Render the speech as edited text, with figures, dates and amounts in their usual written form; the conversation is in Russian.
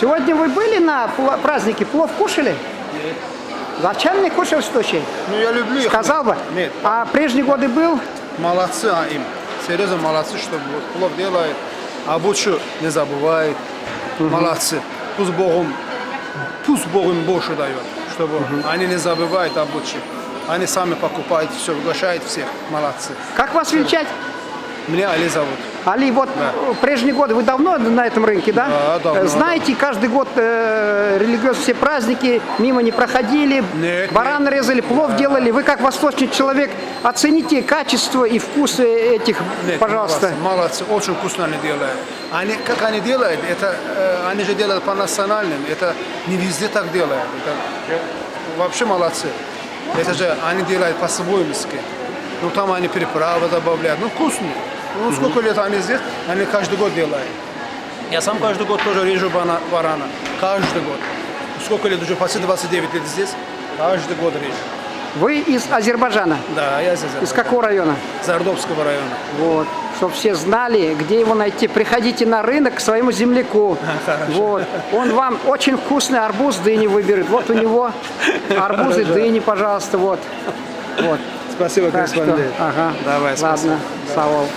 Сегодня вы были на празднике, плов кушали? Нет. Зачем не кушал в Сочи? Ну я люблю их. Сказал бы. Нет. А прежние годы был? Молодцы им. Серьезно молодцы, что вот плов делает. А Бучу не забывает. Молодцы. Пусть Бог им больше дает. Чтобы они не забывают об Буче. Они сами покупают все, угощают всех. Молодцы. Как вас величать? Меня Али зовут. Али, вот прежние годы, вы давно на этом рынке, да? Да, давно. Знаете, каждый год религиозные все праздники мимо не проходили, Нет, баран резали, плов делали. Вы как восточный человек оцените качество и вкус этих, Нет, пожалуйста. молодцы, очень вкусно они делают. Как они делают, это они же делают по национальным, это не везде так делают. Это вообще молодцы. Это же они делают по-своему. Ну там они приправы добавляют, ну вкусно. Ну сколько лет они здесь, они каждый год делают. Я сам каждый год тоже режу барана, каждый год. Сколько лет уже, почти 29 лет здесь, каждый год режу. Вы из Азербайджана? Да, я здесь. Из какого района? Зардобского района. Вот, чтобы все знали, где его найти. Приходите на рынок к своему земляку. Вот. Он вам очень вкусный арбуз дыни выберет. Вот у него арбузы дыни, пожалуйста, вот. Вот. Спасибо, Так что, корреспондент. ага, Давай, спасибо. ладно, Савол.